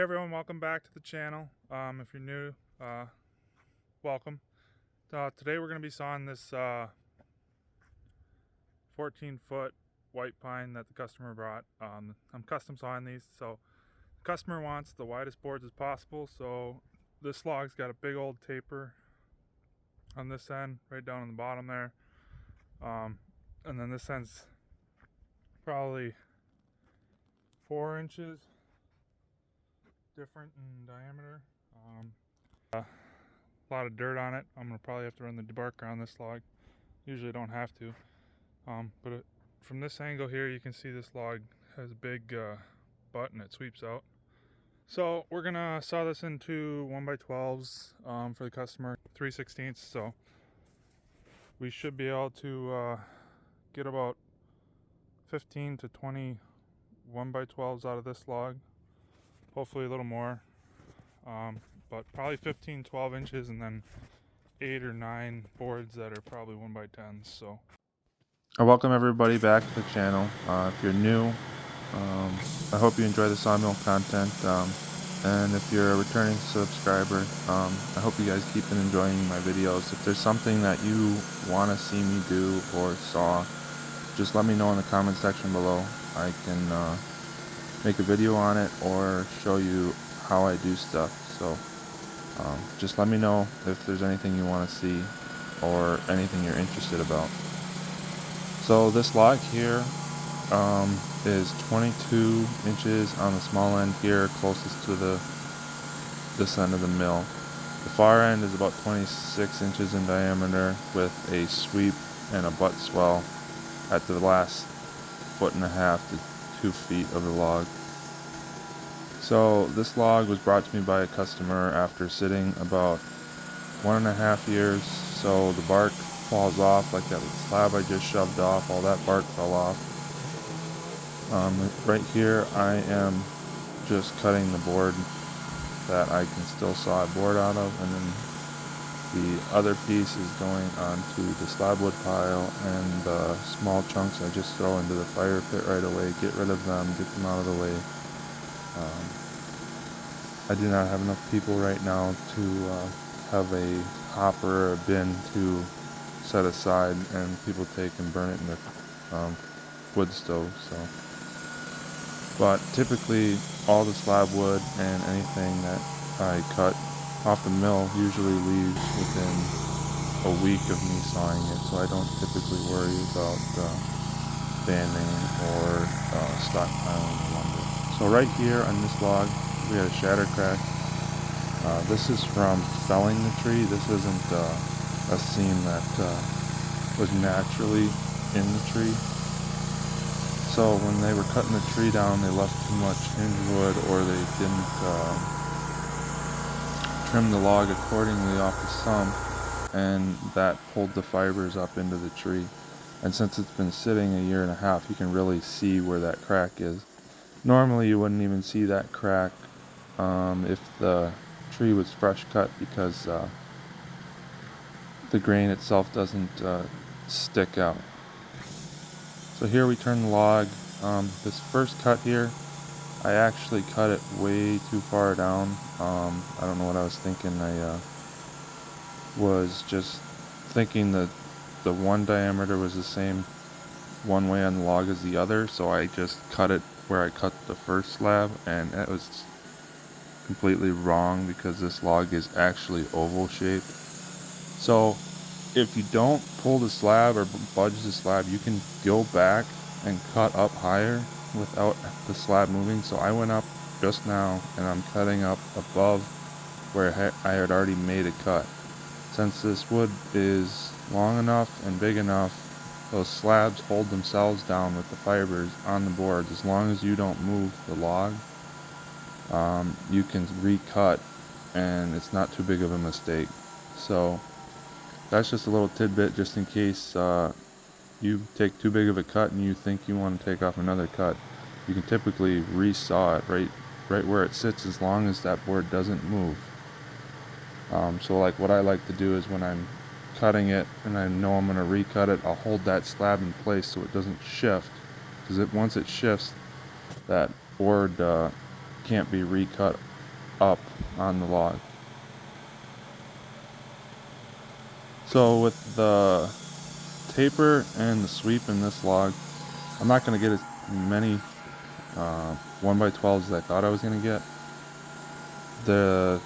everyone, welcome back to the channel. If you're new, welcome. Today we're going to be sawing this 14-foot white pine that the customer brought. I'm custom sawing these, so the customer wants the widest boards as possible, so this log's got a big old taper on this end, right down on the bottom there. And then this end's probably 4 inches different in diameter. A lot of dirt on it. I'm gonna probably have to run the debarker on this log. Usually don't have to, but from this angle here you can see this log has a big butt and it sweeps out. So we're gonna saw this into 1x12s for the customer, 3/16. So we should be able to get about 15 to 20 1x12s out of this log, hopefully a little more, but probably 15-12 inches, and then 8 or 9 boards that are probably 1x10s. So I welcome everybody back to the channel. If you're new, I hope you enjoy the sawmill content, and if you're a returning subscriber, I hope you guys keep enjoying my videos. If there's something that you want to see me do or saw, just let me know in the comment section below. I can make a video on it or show you how I do stuff. So just let me know if there's anything you want to see or anything you're interested about. So this log here is 22 inches on the small end here, closest to this end of the mill. The far end is about 26 inches in diameter with a sweep and a butt swell at the last 1.5 to 2 feet of the log. So this log was brought to me by a customer after sitting about 1.5 years. So the bark falls off, like that slab I just shoved off, all that bark fell off. Right here I am just cutting the board that I can still saw a board out of, and then the other piece is going onto the slab wood pile, and the small chunks I just throw into the fire pit right away, get rid of them, get them out of the way. I do not have enough people right now to have a hopper or a bin to set aside and people take and burn it in their wood stove. So, but typically all the slab wood and anything that I cut off the mill usually leaves within a week of me sawing it, so I don't typically worry about banding or stockpiling lumber. So right here on this log we had a shatter crack. This is from felling the tree. This isn't a seam that was naturally in the tree. So when they were cutting the tree down, they left too much hinge wood, or they didn't trim the log accordingly off the stump, and that pulled the fibers up into the tree. And since it's been sitting 1.5 years, you can really see where that crack is. Normally you wouldn't even see that crack if the tree was fresh cut, because the grain itself doesn't stick out. So here we turn the log. This first cut here, I actually cut it way too far down. I don't know what I was thinking. I was just thinking that the one diameter was the same one way on the log as the other, so I just cut it where I cut the first slab, and it was completely wrong because this log is actually oval shaped. So if you don't pull the slab or budge the slab, you can go back and cut up higher without the slab moving. So I went up just now and I'm cutting up above where I had already made a cut. Since this wood is long enough and big enough, those slabs hold themselves down with the fibers on the boards. As long as you don't move the log, you can recut and it's not too big of a mistake. So that's just a little tidbit, just in case you take too big of a cut and you think you want to take off another cut. You can typically resaw it right where it sits, as long as that board doesn't move. So like what I like to do is when I'm cutting it and I know I'm going to recut it, I'll hold that slab in place so it doesn't shift, because once it shifts, that board can't be recut up on the log. So with the taper and the sweep in this log, I'm not going to get as many 1x12s as I thought I was going to get. The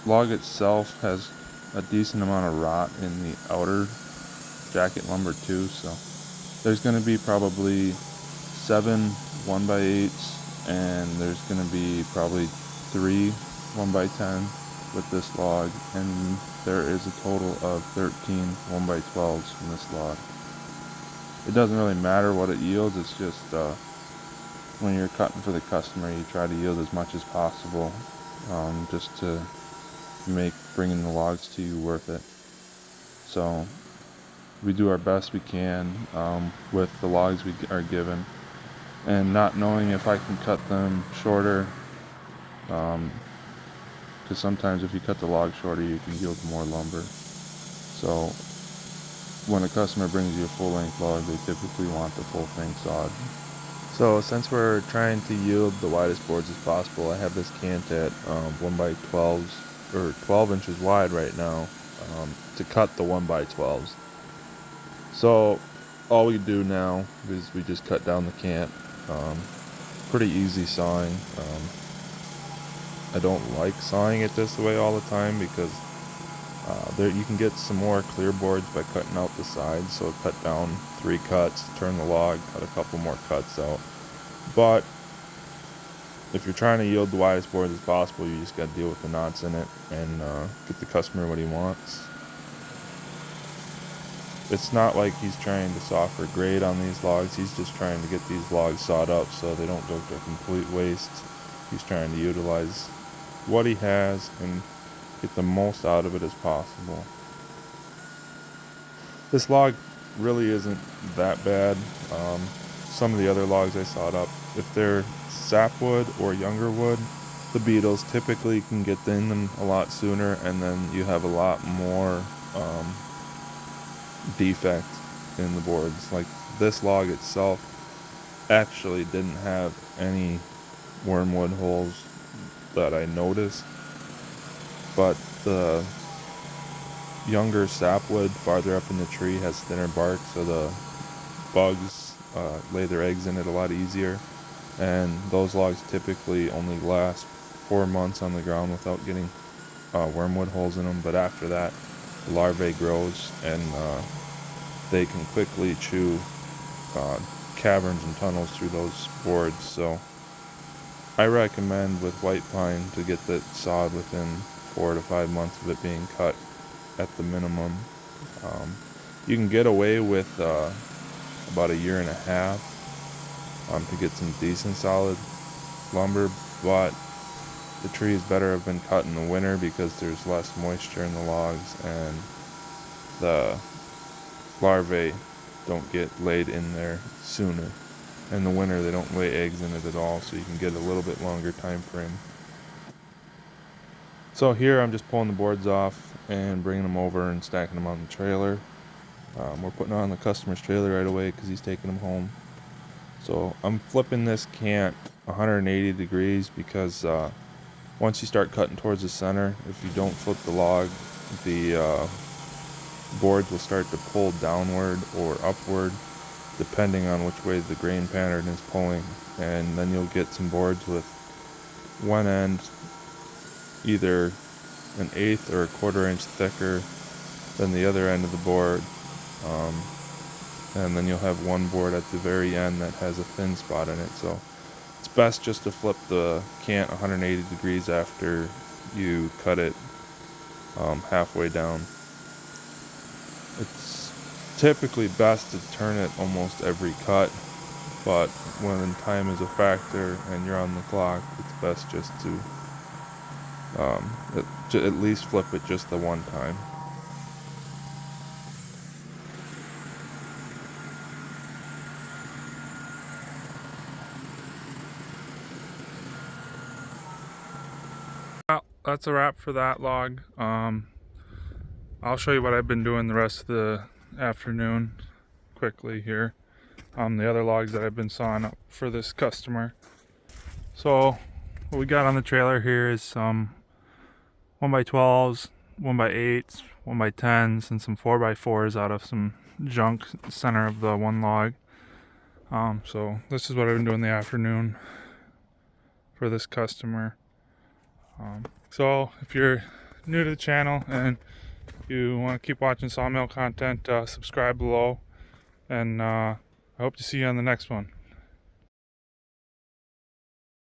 log itself has a decent amount of rot in the outer jacket lumber too, so there's going to be probably 7 1x8s, and there's going to be probably 3 1x10 with this log, and there is a total of 13 1x12s in this log. It doesn't really matter what it yields, it's just when you're cutting for the customer, you try to yield as much as possible, just to make bringing the logs to you worth it. So we do our best we can with the logs we are given, and not knowing if I can cut them shorter, because sometimes if you cut the log shorter, you can yield more lumber. So when a customer brings you a full length log, they typically want the full thing sawed. So since we're trying to yield the widest boards as possible, I have this cant at 1x12s, or 12 inches wide right now, to cut the 1x12s. So all we do now is we just cut down the cant. Pretty easy sawing. I don't like sawing it this way all the time because there you can get some more clear boards by cutting out the sides. So cut down 3 cuts, turn the log, cut a couple more cuts out. But if you're trying to yield the widest boards as possible, you just got to deal with the knots in it and get the customer what he wants. It's not like he's trying to saw for grade on these logs. He's just trying to get these logs sawed up so they don't go to complete waste. He's trying to utilize what he has and get the most out of it as possible. This log really isn't that bad. Some of the other logs I sawed up, if they're sapwood or younger wood, the beetles typically can get in them a lot sooner, and then you have a lot more defect in the boards. Like this log itself actually didn't have any wormwood holes that I noticed, but the younger sapwood farther up in the tree has thinner bark, so the bugs lay their eggs in it a lot easier, and those logs typically only last 4 months on the ground without getting wormwood holes in them. But after that, the larvae grows, and they can quickly chew caverns and tunnels through those boards. So I recommend with white pine to get that sawed within 4 to 5 months of it being cut at the minimum. You can get away with about 1.5 years to get some decent solid lumber, but the trees better have been cut in the winter because there's less moisture in the logs, and the larvae don't get laid in there sooner. In the winter they don't lay eggs in it at all, so you can get a little bit longer time frame. So here I'm just pulling the boards off and bringing them over and stacking them on the trailer. We're putting on the customer's trailer right away because he's taking them home. So I'm flipping this cant 180 degrees because once you start cutting towards the center, if you don't flip the log, the boards will start to pull downward or upward depending on which way the grain pattern is pulling, and then you'll get some boards with one end either 1/8 or 1/4 inch thicker than the other end of the board, and then you'll have one board at the very end that has a thin spot in it. So it's best just to flip the cant 180 degrees after you cut it halfway down. It's typically best to turn it almost every cut, but when time is a factor and you're on the clock, it's best just to at least flip it just the one time. Well, that's a wrap for that log. I'll show you what I've been doing the rest of the afternoon quickly here. The other logs that I've been sawing up for this customer. So what we got on the trailer here is some 1x12s, 1x8s, 1x10s, and some 4x4s out of some junk center of the one log. So this is what I've been doing in the afternoon for this customer. So if you're new to the channel and you want to keep watching sawmill content, subscribe below, and I hope to see you on the next one.